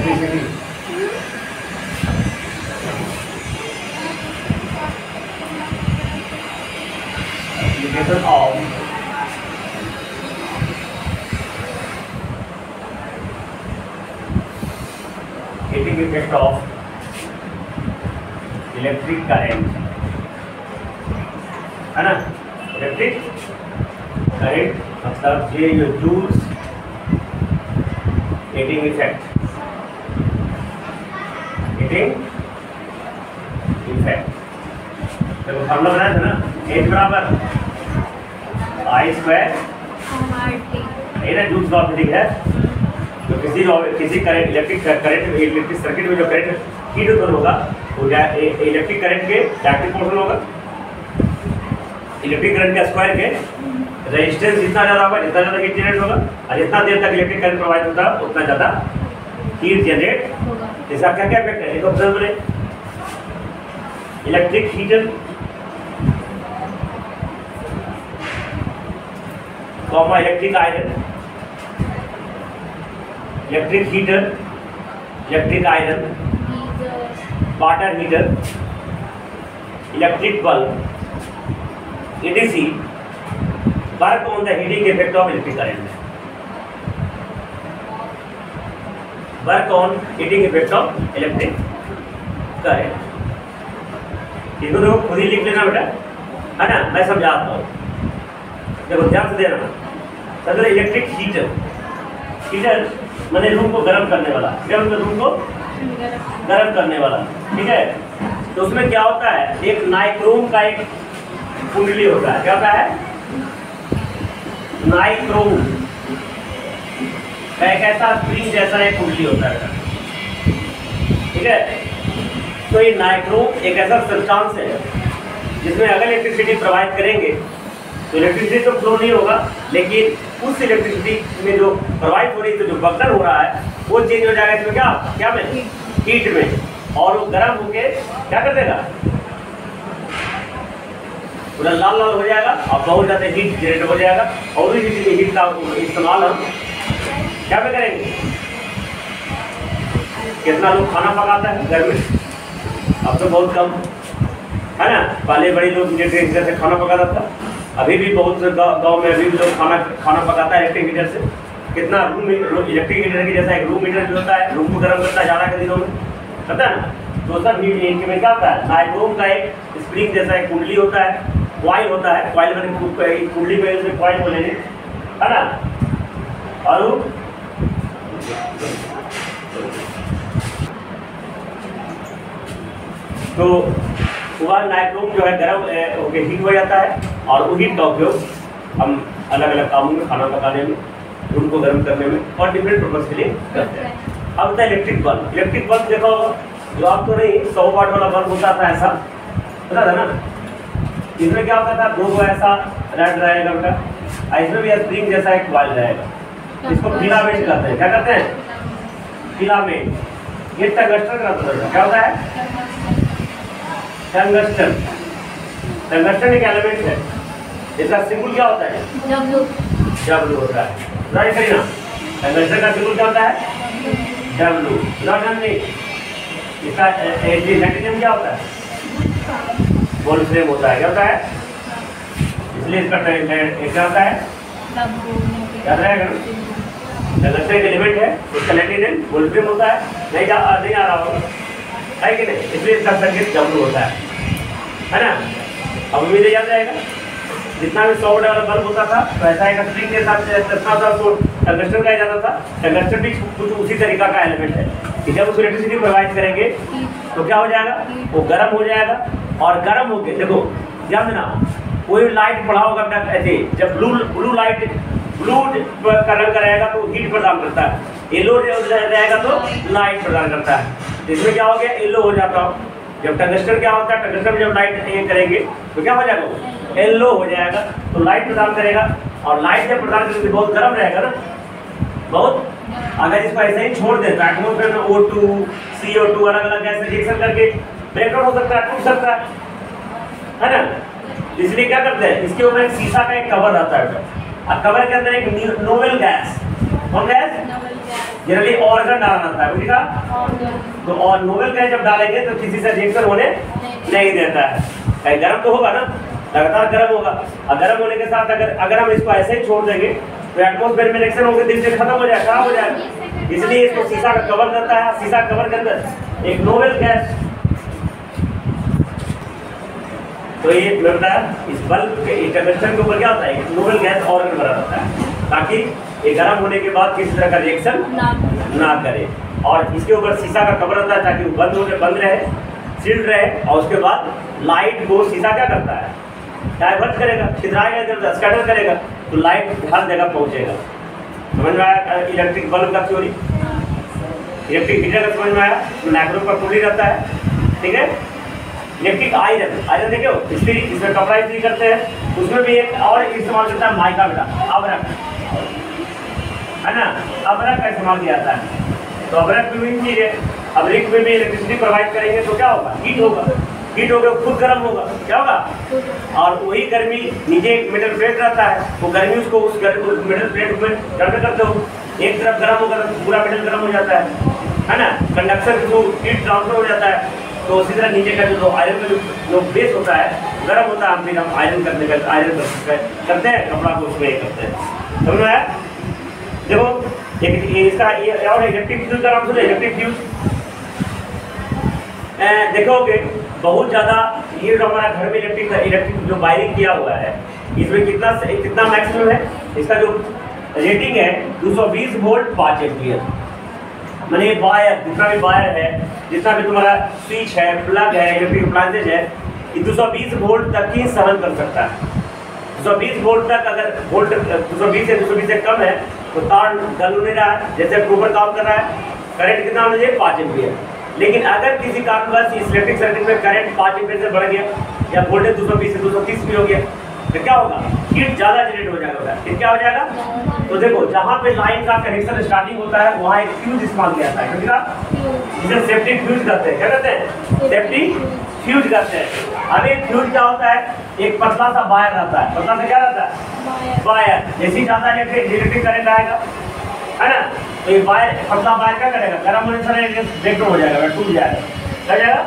Electricity. Application of heating effect of electric current, है ना। Electric current मतलब ये जो Joule's heating effect, heating effect. देखो फॉर्मूला बनाया था ना, H बराबर I स्क्वायर, ये ना जूल्स लॉ ऑफ हीटिंग है। तो किसी करंट इलेक्ट्रिक सर्किट में जो करंट हीट उत्पन्न होगा वो इलेक्ट्रिक करंट के डायरेक्ट पोर्शन होगा। इलेक्ट्रिक करंट के स्क्वायर के रेजिस्टेंस जितना ज़्यादा होगा, जितना ज़्यादा हीट जनरेट होगा, और जितना देर तक इलेक्ट्रिक करंट प्रवाहित होता है उतना ज़्यादा हीट जनरेट होगा। इसका क्या क्या इफेक्ट है, एक ऑप्शन बने electric heater comma electric iron, electric heater, electric iron, water heater, electric bulb, etc. Work on the heating effect of electric current, work on heating effect of electric current. इसको देखो खुद ही लिख लेना बेटा, है ना, मैं समझाता हूँ। देखो ध्यान से देना। अगर इलेक्ट्रिक हीटर, हीटर मैंने रूम को गर्म करने वाला, रूम को गर्म करने वाला, ठीक है। तो उसमें क्या होता है, एक नाइक्रोम का एक कुंडली होता है। क्या होता है, नाइक्रोम का एक ऐसा स्प्रिंग जैसा एक कुंडली होता है, ठीक है। तो ये नाइक्रोम एक ऐसा सब्सटेंस है जिसमें अगर इलेक्ट्रिसिटी प्रवाहित करेंगे तो इलेक्ट्रिसिटी तो फ्लो नहीं होगा, लेकिन उस इलेक्ट्रिसिटी में जो प्रवाहित हो रही है, जो बर्तन हो रहा है वो चेंज हो जाएगा इसमें, क्या में, हीट में, और वो गर्म होके क्या कर देगा, पूरा लाल लाल हो जाएगा और बहुत ज़्यादा हीट जनरेट हो जाएगा। और इस हीट का इस्तेमाल हम क्या में करेंगे। कितना लोग खाना पकाता है घर में, अब तो बहुत कम, है ना। पहले बड़े लोग इलेक्ट्रिक हीटर से खाना पकाता था, अभी भी बहुत गांव में अभी भी लोग खाना पकाता है इलेक्ट्रिक हीटर से। कितना रूम इलेक्ट्रिक हीटर की जैसा एक रूम हीटर भी होता है, रूम को गर्म करता है ज़्यादा के दिनों में, पता है ना। तो सब हीट में क्या होता है, नाइक्रोम का एक स्प्रिंग जैसा एक कुंडली होता है, कॉइल होता है, कॉइल मैंने कुंडली में उसमें कॉइल बोले, है ना। और तो वह नाइक्रोम जो है गर्म होकर हीट हो जाता है, और वो हीट का उपयोग हम अलग अलग कामों में, खाना पकाने में, रूम को गर्म करने में और डिफरेंट पर्पज के लिए करते हैं। अब होता है इलेक्ट्रिक बल्ब। इलेक्ट्रिक बल्ब देखो, जो आप तो नहीं 100 वाट वाला बल्ब होता था, ऐसा पता था ना। इसमें क्या होता था, दो ऐसा रेड रहेगा बेटा, इसमें भी स्प्रिंग जैसा एक कॉइल रहेगा। इसको फिलामेंट कहते हैं। क्या कहते हैं, फिलामेंट। ये टंगस्टन का मतलब क्या होता है, टंगस्टन। टंगस्टन एक एलिमेंट है, इसका सिंबल क्या होता है, W होता है। राइट करिए ना, टंगस्टन का सिंबल क्या होता है, W। नहीं, इसका मैग्नीशियम क्या होता है, वोल्फ्रेम होता है। क्या होता है, इसलिए इसका क्या होता है, याद रहेगा। टंगस्टन एक एलिमेंट है, उसका लैटिन नेम वोल्फ्रेम होता है। नहीं आ रहा होगा, है कि नहीं, इसलिए इसका संकेत W होता है ना। अब उम्मीद याद रहेगा। जितना भी 100 वाट वाला बल्ब होता था तो ऐसा एक स्प्रिंग के साथ चलता था, तो टंगस्टन कहा जाता था। टंगस्टन भी कुछ उसी तरीका का एलिमेंट है कि जब उसको इलेक्ट्रिसिटी प्रोवाइड करेंगे तो क्या हो जाएगा, वो गर्म हो जाएगा। और गर्म होके देखो, ध्यान देना, कोई लाइट पड़ा होगा ऐसे, जब ब्लू लाइट, ब्लू का रंग रहेगा तो हीट प्रदान करता है, येलो रहेगा तो लाइट प्रदान करता है। तो इसमें क्या हो गया, येलो हो जाता हो। जब टंगस्टन क्या होता है, टंगस्टन में जब लाइट ये करेंगे तो क्या हो जाएगा, येलो हो जाएगा, तो लाइट प्रदान करेगा। और लाइट जब प्रदान करेंगे बहुत गर्म रहेगा ना, बहुत। अगर इसको ऐसे ही छोड़ दें तो एटमॉस्फेयर में O2, CO2 अलग अलग गैस रिएक्शन करके ब्रेकआउट हो सकता है, टूट सकता है ना। इसलिए क्या करते हैं, इसके ऊपर एक शीशा का एक कवर रहता है, और कवर के अंदर एक नोवेल गैस, कौन गैस, जनरली ऑर्गन डालना होता है, बुझेगा? तो और नोबल गैस जब डालेंगे तो किसी से रिएक्शन होने नहीं देता है। गर्म तो होगा ना, लगातार गर्म होगा, और गर्म होने के साथ अगर हम इसको ऐसे ही छोड़ देंगे तो एटमॉस्फेयर में रिएक्शन होकर दिन से खत्म हो जाएगा, खराब हो जाएगा। इसलिए इसको शीशा का कवर रहता है, शीशा कवर के अंदर एक नोबल गैस, तो ये बताया इस बल्ब के टंगस्टन के ऊपर क्या होता है, नोबल गैस ऑर्गन बना रहता है, ताकि ये गर्म होने के बाद किसी तरह का रिएक्शन ना करे। और इसके ऊपर शीशा का कवर रहता है ताकि वो बंद रहे, सील्ड रहे, और उसके बाद लाइट को शीशा क्या करता है, डाइवर्ट करेगा, छिद्राएगा, इधर स्कैटर करेगा, तो लाइट हर जगह पहुंचेगा। समझ में आया इलेक्ट्रिक बल्ब का थ्योरी? इलेक्ट्रिक हीटर का समझ में आया? मैक्रो का टूली रहता है, ठीक है। इलेक्ट्रिक आयरन देखो इस्त्री, इसमें कपड़ा इस्त्री करते हैं, उसमें भी एक और इस्तेमाल करता है माइका बेटा, अबरक, है ना, अबरक का इस्तेमाल किया जाता है। तो अबरक भी वही चीज है, अबरक में भी इलेक्ट्रिसिटी प्रोवाइड करेंगे तो क्या होगा, हीट होगा, हीट होगा खुद गर्म होगा, क्या होगा, और वही गर्मी नीचे एक मेटल प्लेट रहता है, वो गर्मी उसको उस मेटल प्लेट में गर्म करते हो, एक तरफ गर्म होगा तो पूरा मेटल गर्म हो जाता है ना, कंडक्शन जो हीट ट्रांसफर हो जाता है। तो उसी तरह नीचे का जो आयरन का जो बेस होता है गर्म होता है, फिर हम आयरन करते हैं कपड़ा को, उसमें करते हैं। समझ में आया? देखो एक इसका ये और इलेक्ट्रिक फ्यूज का नाम सुनो, इलेक्ट्रिक फ्यूज। देखोगे बहुत ज़्यादा ये जो हमारा घर में इलेक्ट्रिक जो वायरिंग किया हुआ है, इसमें कितना मैक्सिमम है, इसका जो रेटिंग है 220 वोल्ट 5 एम्पीयर। मैंने वायर, जितना भी वायर है, जितना भी तुम्हारा स्विच है, प्लग है, इलेक्ट्रिक अप्लायंसेज है, ये 220 वोल्ट तक ही सहन कर सकता है। 220 वोल्ट तक, अगर वोल्ट 220 से कम है तो तार गल नहीं रहा है, जैसे प्रूवर काम कर रहा है, करंट कितना होना चाहिए 5 एम्पीयर। लेकिन अगर किसी कारणवश इस इलेक्ट्रिक सर्किट में करंट 5 एम्पीयर से बढ़ गया या वोल्टेज 220 से 230 भी हो गया तो क्या होगा, हीट ज़्यादा जनरेट हो जाएगा। हीट क्या हो जाएगा? तो देखो जहाँ पे लाइन का कनेक्शन स्टार्टिंग होता है वहाँ एक फ्यूज इस्तेमाल किया जाता है, जिसे सेफ्टी फ्यूज कहते हैं। क्या कहते हैं? सेफ्टी फ्यूज कहते हैं। अब एक फ्यूज क्या होता है, एक पतला सा वायर रहता है, पतला सा क्या रहता है, वायर। जैसे ज़्यादा इलेक्ट्रिक करंट आएगा, है ना, तो ये वायर, पतला वायर क्या करेगा, गर्म होने से ब्रेक हो जाएगा, टूट जाएगा, क्या जाएगा,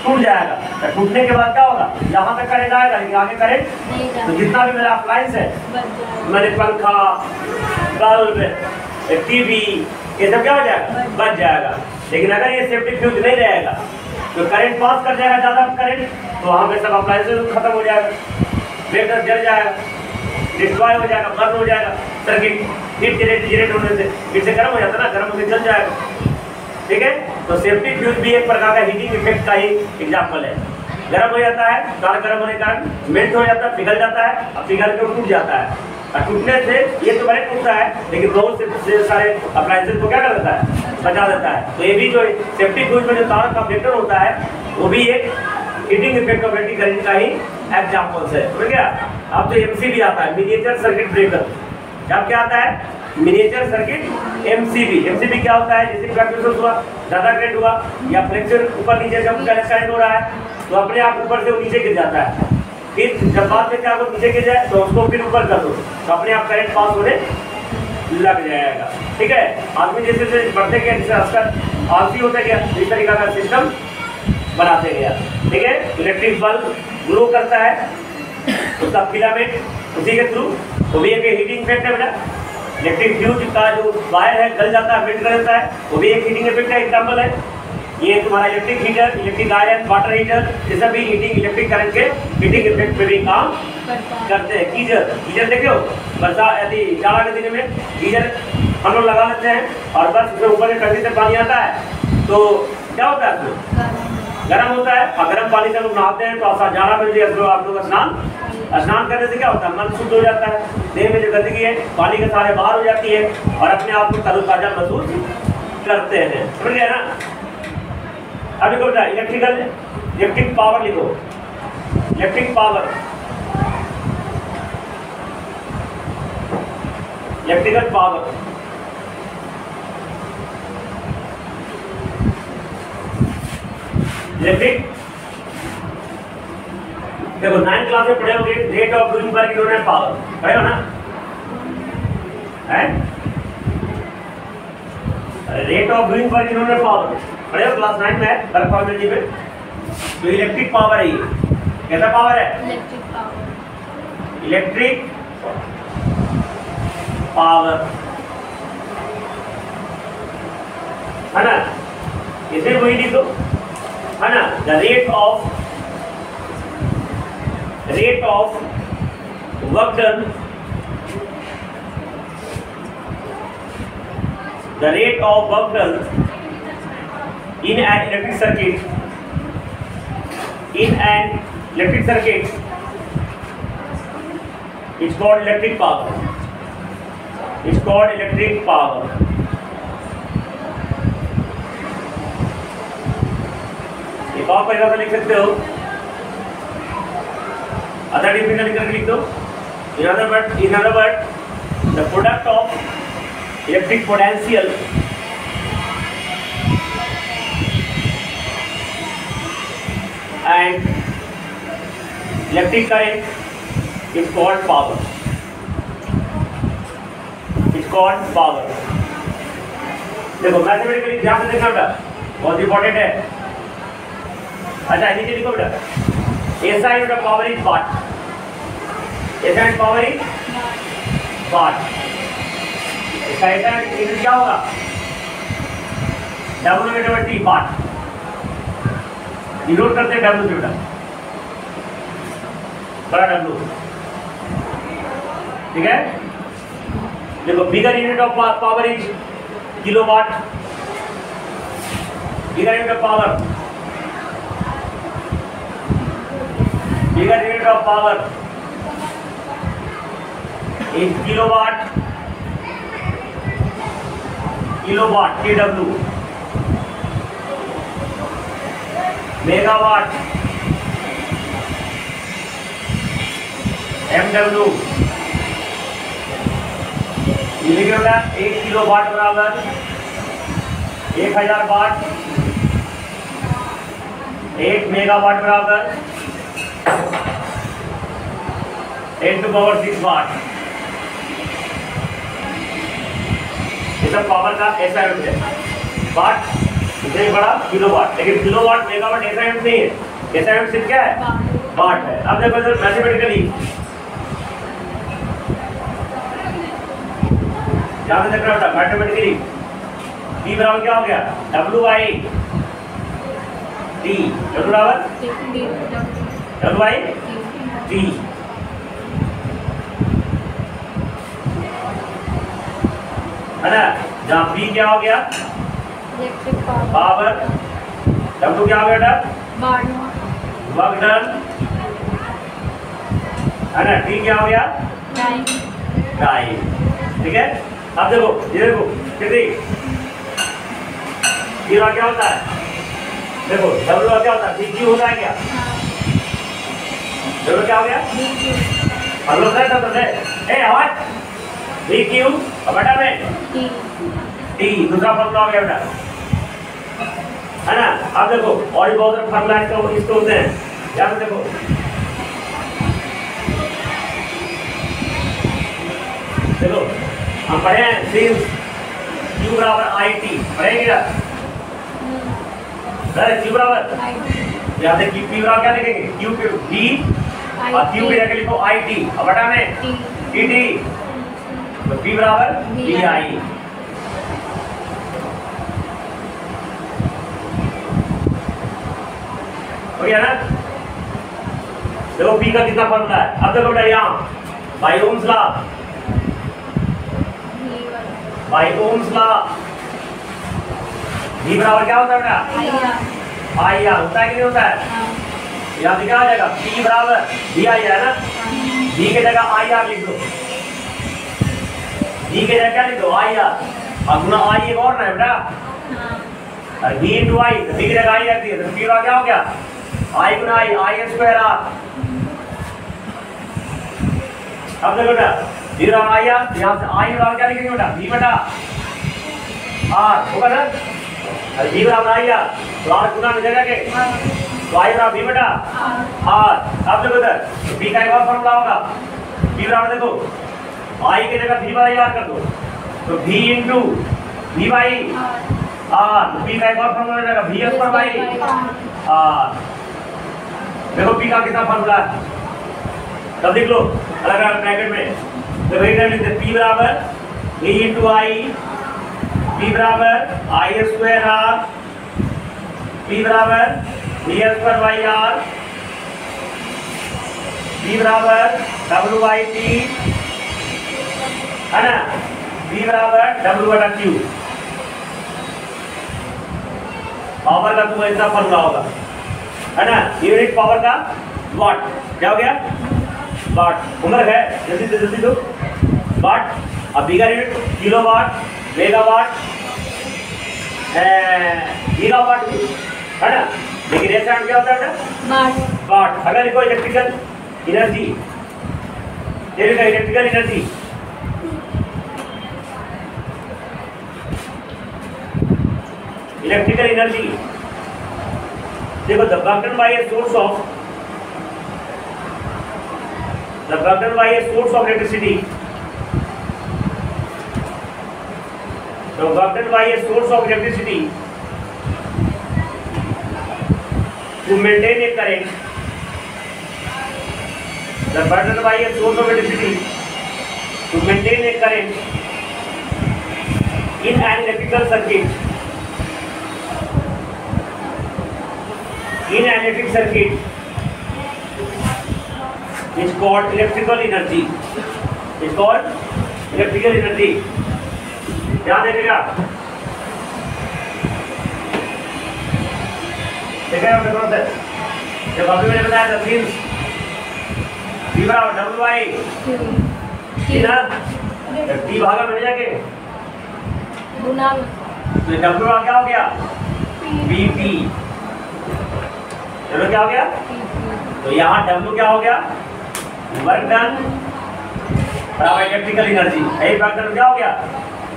टूट जाएगा। तो टूटने के बाद क्या होगा, यहाँ तक करंट आएगा लेकिन आगे करंट, तो जितना भी मेरा अप्लायंस है, मैंने पंखा, बल्ब, टीवी, ये सब क्या हो जाएगा, बच जाएगा। लेकिन अगर ये सेफ्टी फ्यूज नहीं रहेगा तो करंट पास कर जाएगा ज़्यादा करंट, तो वहाँ पे सब अप्लायंसेस खत्म हो जाएगा, ब्रेकर जल जाएगा, डिस्ट्रॉय हो जाएगा, बर्न हो जाएगा सर्किट। हीट जनरेट होने से, हीट से गर्म हो जाता है ना, गर्म होकर जल जाएगा, ठीक है। तो सेफ्टी फ्यूज भी एक प्रकार का हीटिंग इफेक्ट का ही एग्जाम्पल है। गर्म हो जाता है, तार गर्म होने के कारण मेल्ट हो जाता है, पिघल जाता है, और पिघल के टूट जाता है। और टूटने से ये तो बड़े टूटता है, लेकिन बहुत से सारे अप्लायंसेस को क्या कर देता है, बचा देता है। तो ये भी जो सेफ्टी फ्यूज में जो तार का वेक्टर होता है वो भी एक heating effect of electric current का ही एग्जाम्पल्स है, समझ गया। अब तो एमसीबी आता है, मिनिएचर सर्किट ब्रेकर। अब क्या आता है, मिनिएचर सर्किट एमसीबी। एमसीबी क्या होता है, जैसे फ्लक्चुएशन हुआ, ज़्यादा करंट हुआ या फ्लक्चुएशन ऊपर नीचे जब करंट हो रहा है तो अपने आप ऊपर से वो नीचे गिर जाता है। फिर जब बाद में क्या वो नीचे गिर जाए तो उसको फिर ऊपर कर दो तो अपने आप करंट पास होने लग जाएगा, ठीक है। आदमी जैसे जैसे बढ़ते गया, जैसे आजकल आलसी होता गया, इस तरीका का सिस्टम बनाते गया, ठीक है। इलेक्ट्रिक बल्ब ग्लो करता है, उसका फिलामेंट उसी के थ्रू, वो भी एक हीटिंग इफेक्ट है बेटा। इलेक्ट्रिक फ्यूज का जो वायर है गल जाता है, मेल्ट कर देता है, वो भी एक हीटिंग इफेक्ट का एग्जाम्पल है। ये तुम्हारा electric heater, electric iron, water heater, ये सब भी हीटिंग इलेक्ट्रिक करंट के हीटिंग इफेक्ट पे भी काम करते हैं। गीजर देखो, बरसात यदि जाड़ा के दिन में गीजर हम लोग लगा लेते हैं और बस उसमें ऊपर से टंकी से पानी आता है तो क्या होता है, उसमें गर्म होता है, और गर्म पानी से हम लोग नहाते हैं तो जाड़ा में भी आप लोग स्नान करने से क्या होता है, मन शुद्ध हो जाता है, देह में जो गंदगी है पानी के सारे बाहर हो जाती है और अपने आप को तरोताजा महसूस करते हैं, समझ गए ना। अब लिखो बेटा इलेक्ट्रिक पावर लिखो, electric power, electrical power. Electric देखो 9th क्लास में पढ़े होंगे, रेट ऑफ लूइसबर्ग यूनिट पावर पढ़े हो ना, है rate of doing work in unit power पढ़े हो क्लास 9 में वर्क फॉर्मेलिटी में। तो इलेक्ट्रिक पावर है ये, कैसा पावर है? Electric power. इलेक्ट्रिक पावर है ना, इसे वही लिख दो है ना। The rate of work done, the rate of work done in an electric circuit is called electric power. It's called electric power. एक और परिभाषा लिख सकते हो, अदर डिफिनेशन लिख लिख दो। In other words, the product of electric potential and electric current is called power. It's called power. देखो मैथमेटिकली ध्यान से देखना बेटा, बहुत इंपॉर्टेंट है। अच्छा नीचे लिखो बेटा, SI unit of power is what. SI unit power is what. इसका यूनिट क्या होगा? W/T वाट। डिनोट करते हैं W से बेटा, बड़ा W, ठीक है। देखो bigger unit of power is kilowatt. Bigger unit of power is kilowatt KW। Megawatt MW। लिखेगा 1 किलोवाट बराबर 1000 वाट, 1 मेगावाट बराबर 10⁻⁶ वाट। ये सब पावर का ऐसा यूनिट है। वाट इसे बड़ा किलोवाट, लेकिन किलोवाट मेगावाट ऐसा यूनिट नहीं है। ऐसा यूनिट सिर्फ क्या है? वाट है। अब देखो सर मैथमेटिकली ध्यान से देखना बेटा, मैथमेटिकली P बराबर क्या हो गया? W/T। W बराबर W/T। है ना, जहाँ P क्या हो गया? Electric power. W क्या हो गया बेटा? वर्क डन, है ना। T क्या हो गया? टाइम। ठीक है। अब देखो ये देखो कितनी ये क्या होता है? देखो W क्या होता है? DQ होता है क्या? W क्या हो गया? हम लोग क्या करते हैं? आवाज DQ बेटा में T दूसरा फॉर्मूला हो गया बेटा, है ना। अब देखो और भी बहुत सारे फॉर्मूला इसको होते हैं। यहाँ पे देखो हम पढ़े हैं सिंस Q बराबर IT पढ़ेंगे क्या? Q बराबर यहाँ से P बराबर क्या लिखेंगे? Q D और Q की जगह लिखो IT और बटा में TT, तो P बराबर VI। हो गया ना। देखो P का कितना फॉर्मूला है। अब देखो बेटा यहाँ बाय ओम्स लॉ V बराबर क्या होता है बेटा? IR होता है कि नहीं होता है? यहाँ से क्या आ जाएगा? P बराबर VI है ना। V की जगह IR लिख दो, V की जगह क्या लिख दो? IR और गुना I एक और ना है बेटा, V into I, V की जगह I रखती है तो P क्या हो गया? I Guna I, I² R। अब देखो बेटा V बराबर IR, यहाँ से I बराबर क्या लिखेंगे बेटा? V बटा R होगा ना। V बराबर IR तो R गुना में जगह के तो I बराबर V बटा R। अब देखो इधर V का एक और फॉर्मूला होगा। V बराबर देखो I की जगह V बराबर R कर दो तो V into V V by R, तो P का एक और फॉर्मूला रहेगा VS पर बाई R। देखो P का कितना फॉर्मूला है, तब देख लो अलग अलग ब्रैकेट में। तो वही टाइम लिखते P बराबर V इंटू आई, P बराबर आई स्क्वायर R, P बराबर VS पर बाई R, P बराबर W बाई T, है ना, P बराबर W बटा Q। पावर का तुम्हें इतना फॉर्मूला होगा, है ना, यूनिट पावर का वाट, क्या हो गया वाट। उम्र है जल्दी से जल्दी दो वाट, अब bigger unit kilowatt, megawatt, gigawatt, है ना, लेकिन ऐसा क्या होता है वाट। वाट अगर लिखो electrical energy, electrical energy, electrical energy देखो the work done by a source of electricity, the work done by a source of electricity to maintain a current, the work done by a source of electricity to maintain a current in an electrical circuit, in an electric circuit is called electrical energy, is called electrical energy। ध्यान देखेगा, देखा जब अभी मैंने बताया था means P बराबर W by T ना, T भागा मिल जाके गुना, तो W का क्या हो गया PP, W क्या हो गया, तो यहाँ W क्या हो गया वर्क डन बराबर इलेक्ट्रिकल एनर्जी, यही वर्क डन क्या हो गया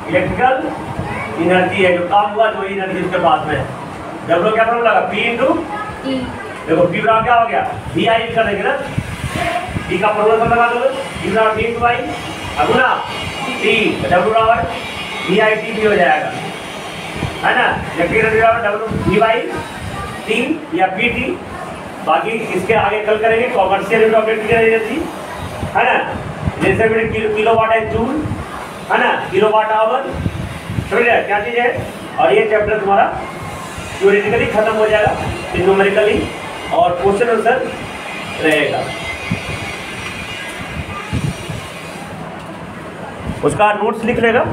इलेक्ट्रिकल एनर्जी है, जो काम हुआ जो एनर्जी उसके पास में। W क्या फॉर्मूला लगा P इंटू E, देखो P बराबर क्या हो गया V आई कर देंगे ना, P का फॉर्मूला लगा दो P बराबर V इंटू आई, अब ना T W बराबर V आई T भी हो जाएगा, है ना, इलेक्ट्रिकल एनर्जी बराबर W V बाई T या PT। बाकी इसके आगे कल करेंगे कॉमर्शियल इलेक्ट्रिकल एनर्जी, है ना, जैसे मैंने किलोवाट है जूल, है ना, किलोवाट आवर, समझ रहे क्या चीज है। और ये चैप्टर तुम्हारा थ्योरेटिकली खत्म हो जाएगा, न्यूमेरिकली और क्वेश्चन आंसर रहेगा। उसका नोट्स लिख लेगा।